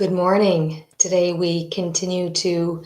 Good morning. Today we continue to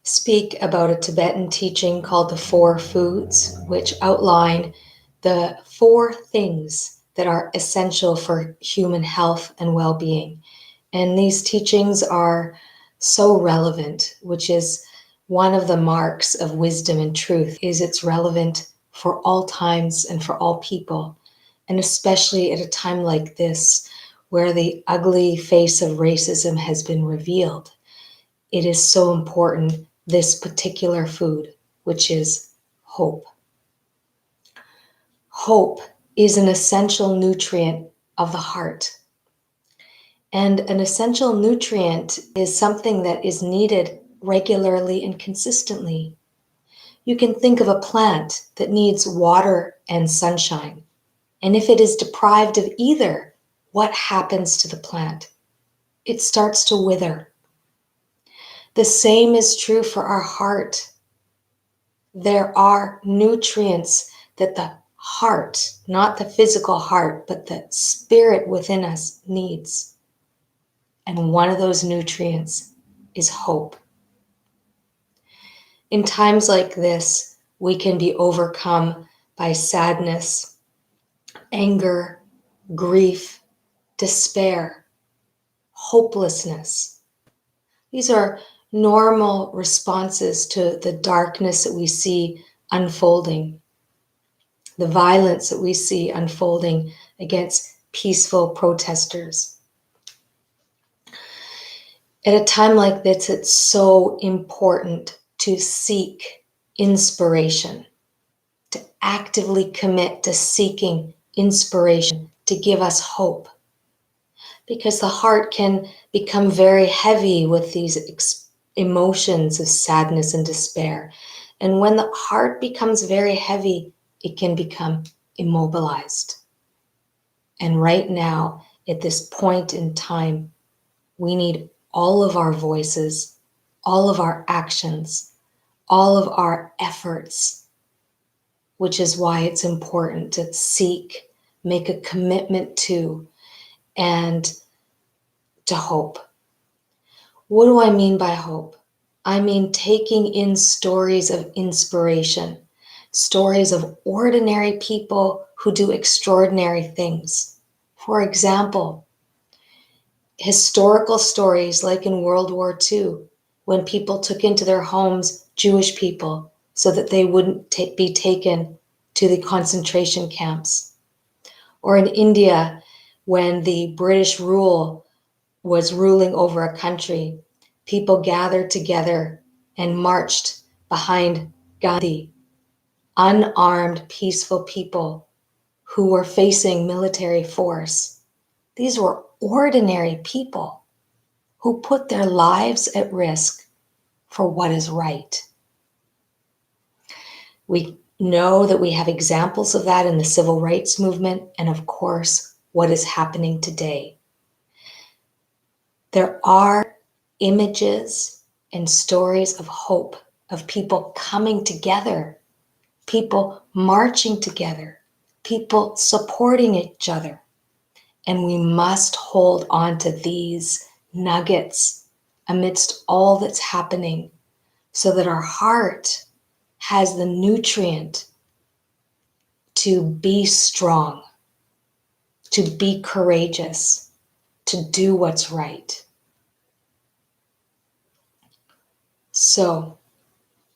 speak about a Tibetan teaching called the Four Foods, which outline the four things that are essential for human health and well-being. And these teachings are so relevant, which is one of the marks of wisdom and truth, is it's relevant for all times and for all people, and especially at a time like this where the ugly face of racism has been revealed. It is so important, this particular food, which is hope. Hope is an essential nutrient of the heart. And an essential nutrient is something that is needed regularly and consistently. You can think of a plant that needs water and sunshine. And if it is deprived of either, what happens to the plant? It starts to wither. The same is true for our heart. There are nutrients that the heart, not the physical heart, but the spirit within us needs. And one of those nutrients is hope. In times like this, we can be overcome by sadness, anger, grief, despair, hopelessness. These are normal responses to the darkness that we see unfolding, the violence that we see unfolding against peaceful protesters. At a time like this, it's so important to seek inspiration, to actively commit to seeking inspiration to give us hope. Because the heart can become very heavy with these emotions of sadness and despair. And when the heart becomes very heavy, it can become immobilized. And right now, at this point in time, we need all of our voices, all of our actions, all of our efforts, which is why it's important to seek, make a commitment to, and to hope. What do I mean by hope? I mean taking in stories of inspiration, stories of ordinary people who do extraordinary things. For example, historical stories like in World War II, when people took into their homes Jewish people so that they wouldn't be taken to the concentration camps. Or in India, when the British rule was ruling over a country, people gathered together and marched behind Gandhi, unarmed, peaceful people who were facing military force. These were ordinary people who put their lives at risk for what is right. We know that we have examples of that in the civil rights movement, and of course, what is happening today. There are images and stories of hope, of people coming together, people marching together, people supporting each other. And we must hold on to these nuggets amidst all that's happening so that our heart has the nutrient to be strong, to be courageous, to do what's right. So,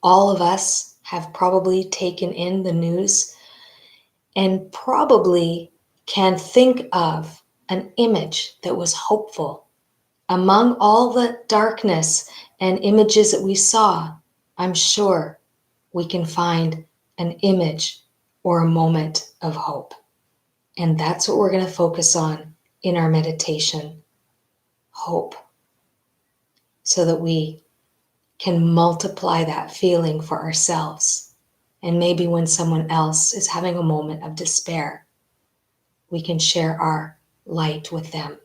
all of us have probably taken in the news and probably can think of an image that was hopeful. Among all the darkness and images that we saw, I'm sure we can find an image or a moment of hope. And that's what we're going to focus on in our meditation. Hope. So that we can multiply that feeling for ourselves. And maybe when someone else is having a moment of despair, we can share our light with them.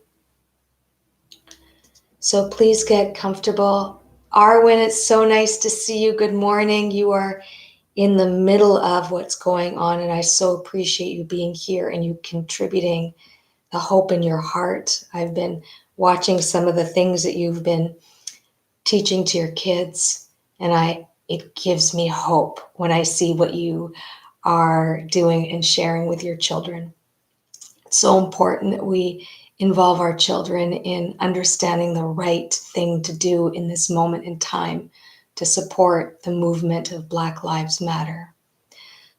So please get comfortable. Arwen, it's so nice to see you. Good morning. You are in the middle of what's going on, and I so appreciate you being here and you contributing the hope in your heart. I've been watching some of the things that you've been teaching to your kids, and it gives me hope when I see what you are doing and sharing with your children. It's so important that we involve our children in understanding the right thing to do in this moment in time to support the movement of Black Lives Matter.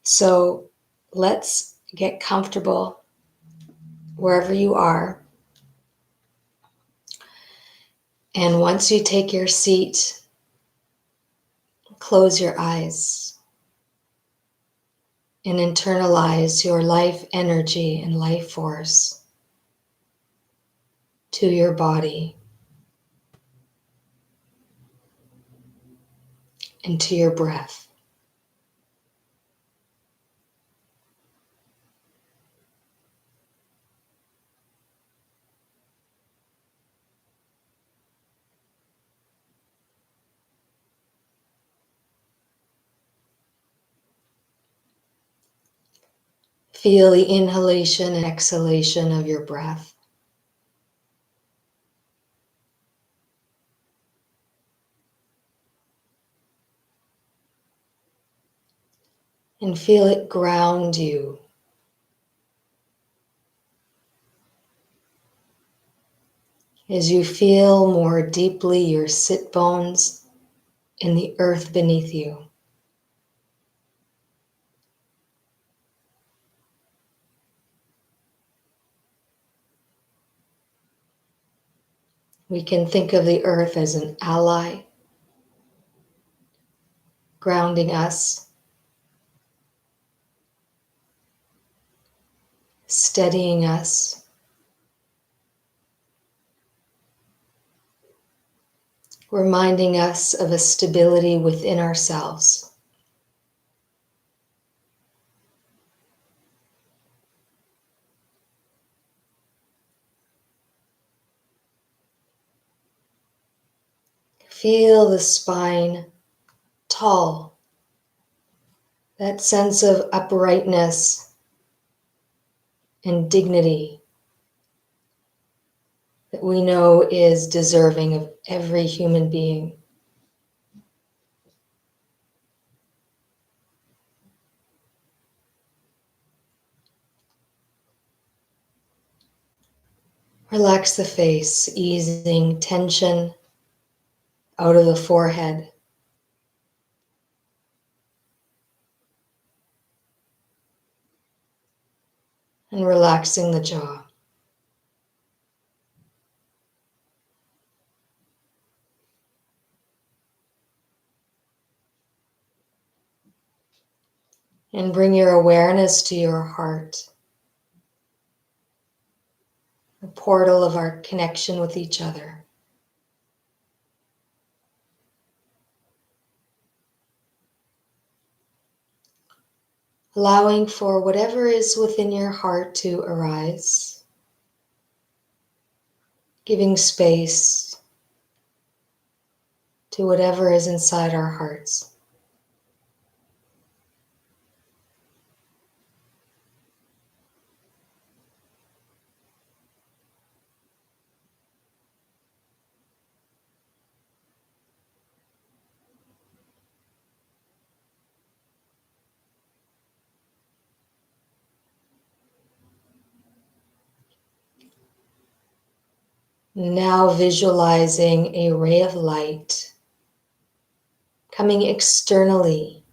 So let's get comfortable wherever you are. And once you take your seat, close your eyes and internalize your life energy and life force to your body and to your breath. Feel the inhalation and exhalation of your breath. And feel it ground you. As you feel more deeply your sit bones in the earth beneath you. We can think of the earth as an ally, grounding us, steadying us, reminding us of a stability within ourselves. Feel the spine tall, that sense of uprightness and dignity that we know is deserving of every human being. Relax the face, easing tension out of the forehead. And relaxing the jaw. And bring your awareness to your heart, the portal of our connection with each other. Allowing for whatever is within your heart to arise. Giving space to whatever is inside our hearts. Now visualizing a ray of light coming externally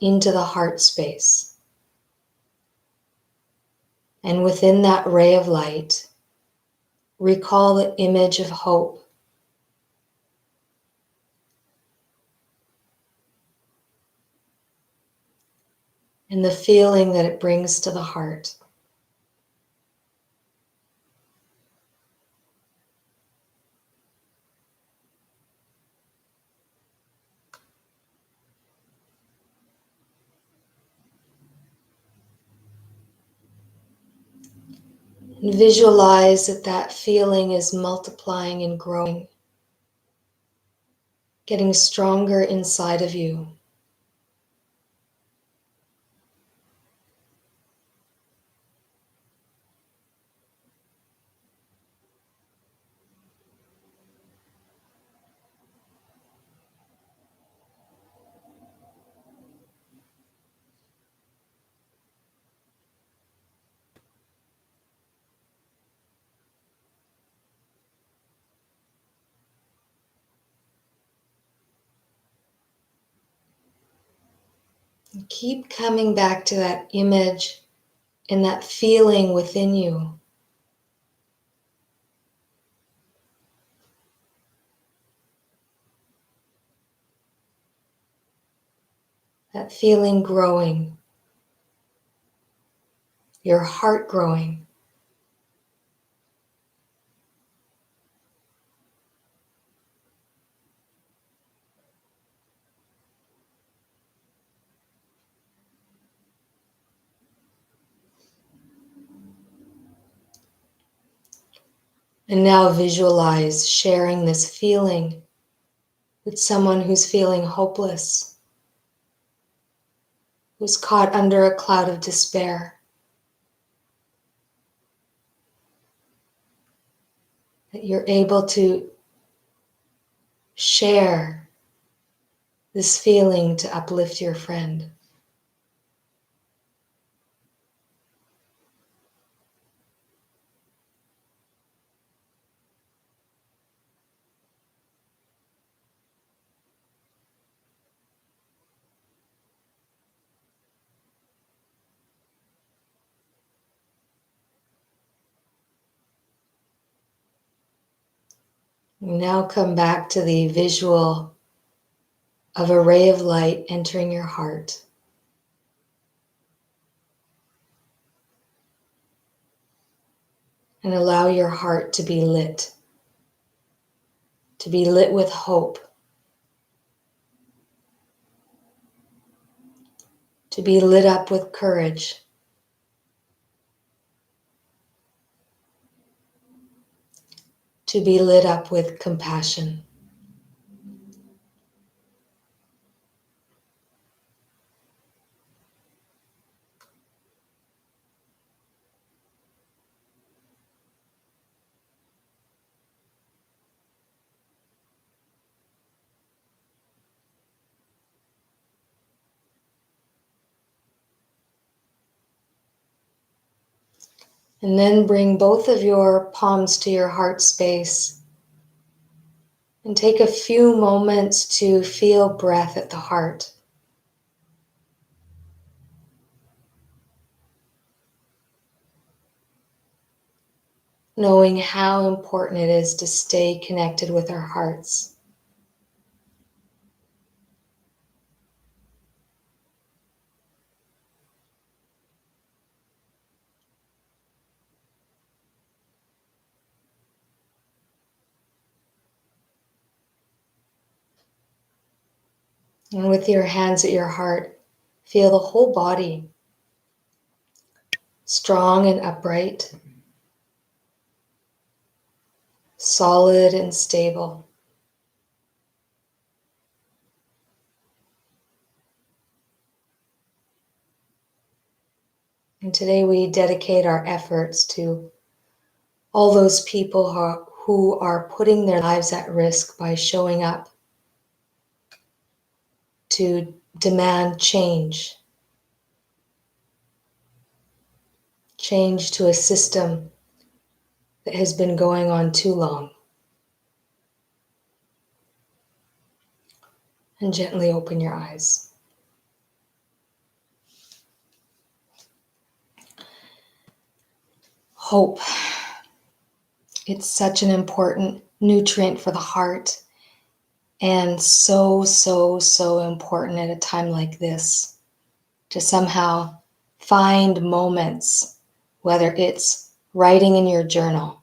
into the heart space. And within that ray of light, recall the image of hope. And the feeling that it brings to the heart. And visualize that that feeling is multiplying and growing, getting stronger inside of you. And keep coming back to that image and that feeling within you. That feeling growing, your heart growing. And now visualize sharing this feeling with someone who's feeling hopeless, who's caught under a cloud of despair. That you're able to share this feeling to uplift your friend. Now come back to the visual of a ray of light entering your heart. And allow your heart to be lit with hope, to be lit up with courage, to be lit up with compassion. And then bring both of your palms to your heart space and take a few moments to feel breath at the heart. Knowing how important it is to stay connected with our hearts. And with your hands at your heart, feel the whole body strong and upright, solid and stable. And today we dedicate our efforts to all those people who are putting their lives at risk by showing up to demand change to a system that has been going on too long. And gently open your eyes. Hope. It's such an important nutrient for the heart, and so, so, so important at a time like this to somehow find moments, whether it's writing in your journal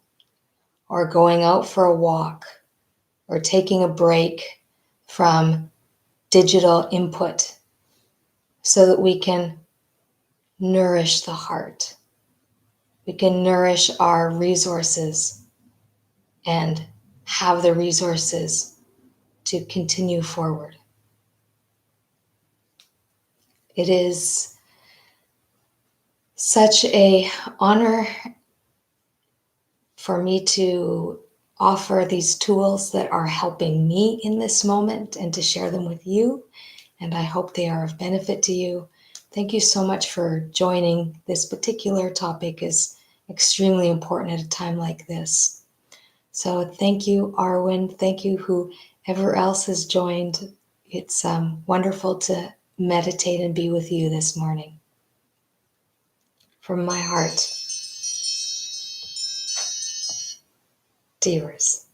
or going out for a walk or taking a break from digital input so that we can nourish the heart. We can nourish our resources and have the resources to continue forward. It is such an honor for me to offer these tools that are helping me in this moment and to share them with you. And I hope they are of benefit to you. Thank you so much for joining. This particular topic is extremely important at a time like this. So thank you, Arwen. Thank you, whoever else has joined. It's wonderful to meditate and be with you this morning. From my heart to yours.